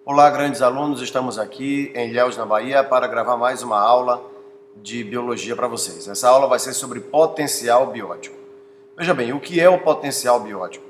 Olá, grandes alunos, estamos aqui em Ilhéus, na Bahia, para gravar mais uma aula de biologia para vocês. Essa aula vai ser sobre potencial biótico. Veja bem, o que é o potencial biótico?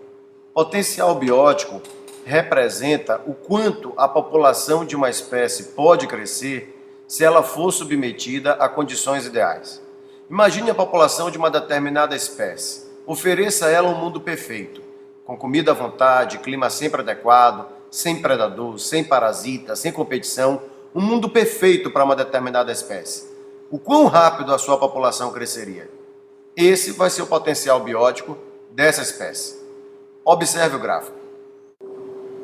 Potencial biótico representa o quanto a população de uma espécie pode crescer se ela for submetida a condições ideais. Imagine a população de uma determinada espécie. Ofereça a ela um mundo perfeito, com comida à vontade, clima sempre adequado, sem predador, sem parasita, sem competição, um mundo perfeito para uma determinada espécie. O quão rápido a sua população cresceria? Esse vai ser o potencial biótico dessa espécie. Observe o gráfico.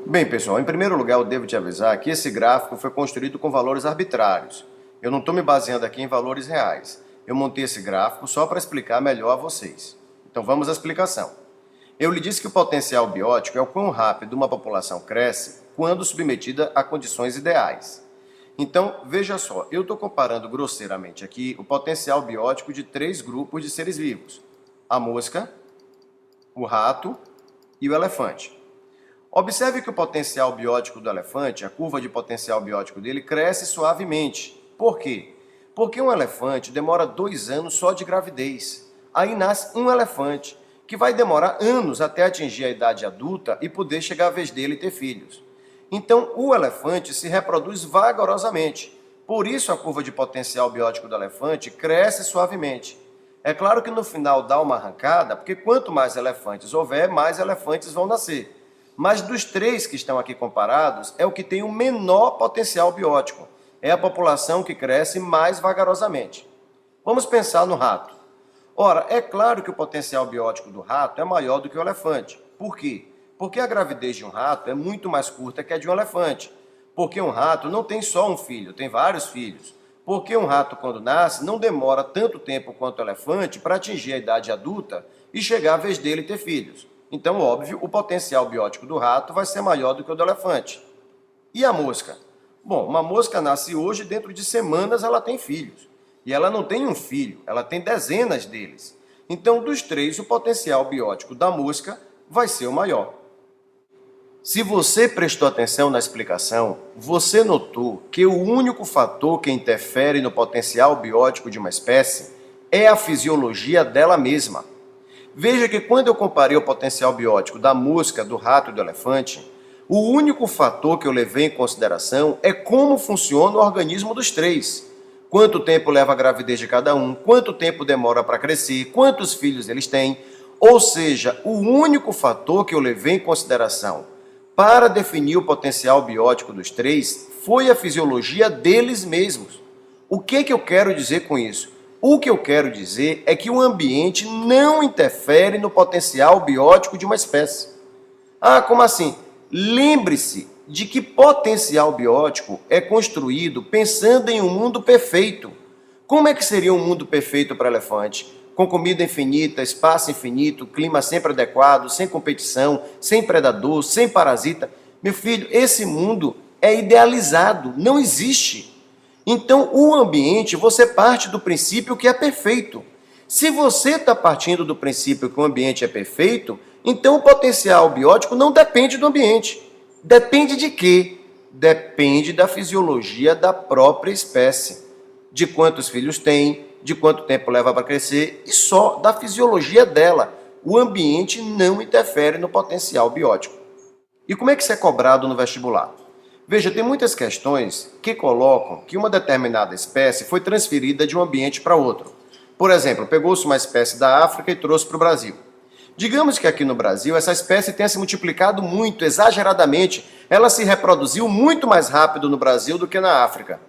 Bem, pessoal, em primeiro lugar eu devo te avisar que esse gráfico foi construído com valores arbitrários. Eu não estou me baseando aqui em valores reais. Eu montei esse gráfico só para explicar melhor a vocês. Então vamos à explicação. Eu lhe disse que o potencial biótico é o quão rápido uma população cresce quando submetida a condições ideais. Então, veja só, eu estou comparando grosseiramente aqui o potencial biótico de 3 grupos de seres vivos: a mosca, o rato e o elefante. Observe que o potencial biótico do elefante, a curva de potencial biótico dele, cresce suavemente. Por quê? Porque um elefante demora 2 anos só de gravidez. Aí nasce um elefante, que vai demorar anos até atingir a idade adulta e poder chegar a vez dele ter filhos. Então, o elefante se reproduz vagarosamente. Por isso, a curva de potencial biótico do elefante cresce suavemente. É claro que no final dá uma arrancada, porque quanto mais elefantes houver, mais elefantes vão nascer. Mas dos 3 que estão aqui comparados, é o que tem o menor potencial biótico. É a população que cresce mais vagarosamente. Vamos pensar no rato. Ora, é claro que o potencial biótico do rato é maior do que o elefante. Por quê? Porque a gravidez de um rato é muito mais curta que a de um elefante. Porque um rato não tem só um filho, tem vários filhos. Porque um rato, quando nasce, não demora tanto tempo quanto o elefante para atingir a idade adulta e chegar a vez dele ter filhos. Então, óbvio, o potencial biótico do rato vai ser maior do que o do elefante. E a mosca? Bom, uma mosca nasce hoje e dentro de semanas ela tem filhos. E ela não tem um filho, ela tem dezenas deles. Então, dos 3, o potencial biótico da mosca vai ser o maior. Se você prestou atenção na explicação, você notou que o único fator que interfere no potencial biótico de uma espécie é a fisiologia dela mesma. Veja que quando eu comparei o potencial biótico da mosca, do rato e do elefante, o único fator que eu levei em consideração é como funciona o organismo dos 3. Quanto tempo leva a gravidez de cada um, quanto tempo demora para crescer, quantos filhos eles têm. Ou seja, o único fator que eu levei em consideração para definir o potencial biótico dos 3 foi a fisiologia deles mesmos. O que eu quero dizer com isso? O que eu quero dizer é que o ambiente não interfere no potencial biótico de uma espécie. Ah, como assim? Lembre-se de que potencial biótico é construído pensando em um mundo perfeito. Como é que seria um mundo perfeito para elefante? Com comida infinita, espaço infinito, clima sempre adequado, sem competição, sem predador, sem parasita. Meu filho, esse mundo é idealizado, não existe. Então, o ambiente, você parte do princípio que é perfeito. Se você está partindo do princípio que o ambiente é perfeito, então o potencial biótico não depende do ambiente. Depende de quê? Depende da fisiologia da própria espécie. De quantos filhos tem, de quanto tempo leva para crescer e só da fisiologia dela. O ambiente não interfere no potencial biótico. E como é que isso é cobrado no vestibular? Veja, tem muitas questões que colocam que uma determinada espécie foi transferida de um ambiente para outro. Por exemplo, pegou-se uma espécie da África e trouxe para o Brasil. Digamos que aqui no Brasil essa espécie tenha se multiplicado muito, exageradamente. Ela se reproduziu muito mais rápido no Brasil do que na África.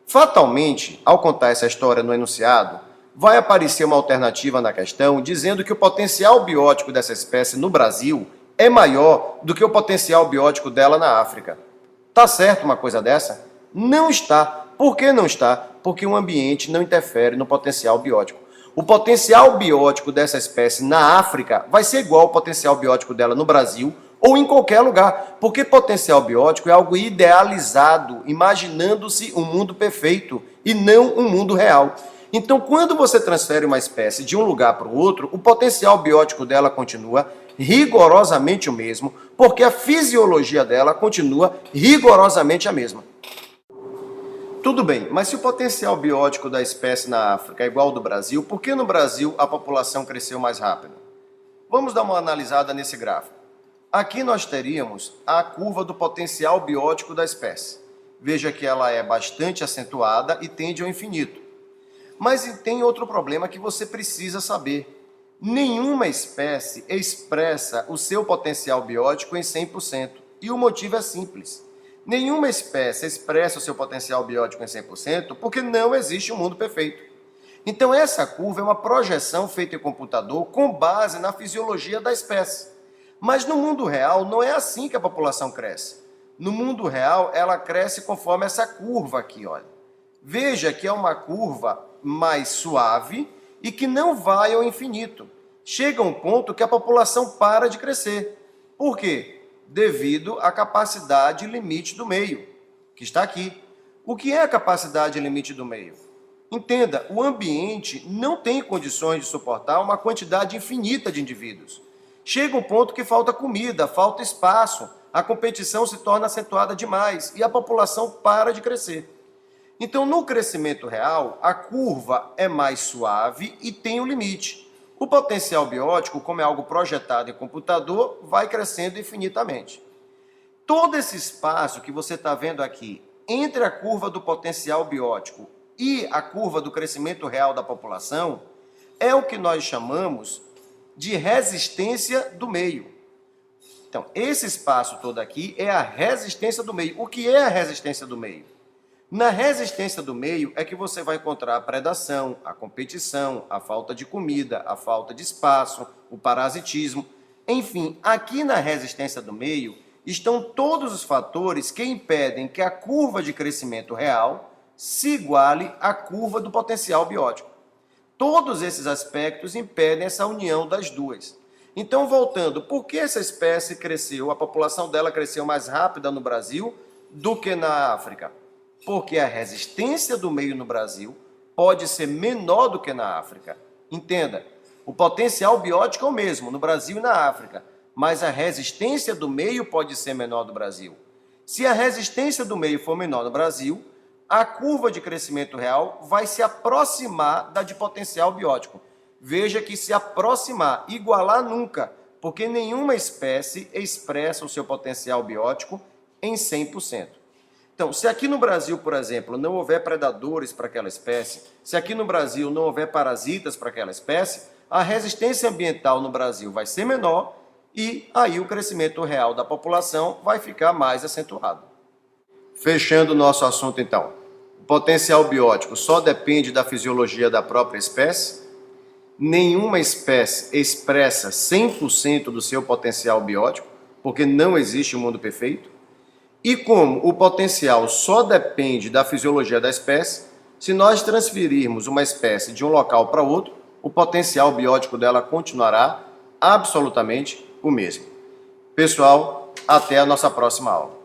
Fatalmente, ao contar essa história no enunciado, vai aparecer uma alternativa na questão dizendo que o potencial biótico dessa espécie no Brasil é maior do que o potencial biótico dela na África. Tá certo uma coisa dessa? Não está. Por que não está? Porque o ambiente não interfere no potencial biótico. O potencial biótico dessa espécie na África vai ser igual ao potencial biótico dela no Brasil ou em qualquer lugar, porque potencial biótico é algo idealizado, imaginando-se um mundo perfeito e não um mundo real. Então, quando você transfere uma espécie de um lugar para o outro, o potencial biótico dela continua rigorosamente o mesmo, porque a fisiologia dela continua rigorosamente a mesma. Tudo bem, mas se o potencial biótico da espécie na África é igual ao do Brasil, por que no Brasil a população cresceu mais rápido? Vamos dar uma analisada nesse gráfico. Aqui nós teríamos a curva do potencial biótico da espécie. Veja que ela é bastante acentuada e tende ao infinito. Mas tem outro problema que você precisa saber. Nenhuma espécie expressa o seu potencial biótico em 100%. E o motivo é simples. Nenhuma espécie expressa o seu potencial biótico em 100% porque não existe um mundo perfeito. Então essa curva é uma projeção feita em computador com base na fisiologia da espécie. Mas no mundo real não é assim que a população cresce. No mundo real ela cresce conforme essa curva aqui, olha. Veja que é uma curva mais suave e que não vai ao infinito. Chega um ponto que a população para de crescer. Por quê? Devido à capacidade limite do meio, que está aqui. O que é a capacidade limite do meio? Entenda, o ambiente não tem condições de suportar uma quantidade infinita de indivíduos. Chega um ponto que falta comida, falta espaço, a competição se torna acentuada demais e a população para de crescer. Então, no crescimento real, a curva é mais suave e tem um limite. O potencial biótico, como é algo projetado em computador, vai crescendo infinitamente. Todo esse espaço que você está vendo aqui, entre a curva do potencial biótico e a curva do crescimento real da população, é o que nós chamamos de resistência do meio. Então, esse espaço todo aqui é a resistência do meio. O que é a resistência do meio? Na resistência do meio é que você vai encontrar a predação, a competição, a falta de comida, a falta de espaço, o parasitismo. Enfim, aqui na resistência do meio estão todos os fatores que impedem que a curva de crescimento real se iguale à curva do potencial biótico. Todos esses aspectos impedem essa união das duas. Então, voltando, por que essa espécie cresceu, a população dela cresceu mais rápida no Brasil do que na África? Porque a resistência do meio no Brasil pode ser menor do que na África. Entenda, o potencial biótico é o mesmo no Brasil e na África, mas a resistência do meio pode ser menor no Brasil. Se a resistência do meio for menor no Brasil, a curva de crescimento real vai se aproximar da de potencial biótico. Veja que se aproximar, igualar nunca, porque nenhuma espécie expressa o seu potencial biótico em 100%. Então, se aqui no Brasil, por exemplo, não houver predadores para aquela espécie, se aqui no Brasil não houver parasitas para aquela espécie, a resistência ambiental no Brasil vai ser menor e aí o crescimento real da população vai ficar mais acentuado. Fechando o nosso assunto, então. O potencial biótico só depende da fisiologia da própria espécie. Nenhuma espécie expressa 100% do seu potencial biótico, porque não existe um mundo perfeito. E como o potencial só depende da fisiologia da espécie, se nós transferirmos uma espécie de um local para outro, o potencial biótico dela continuará absolutamente o mesmo. Pessoal, até a nossa próxima aula.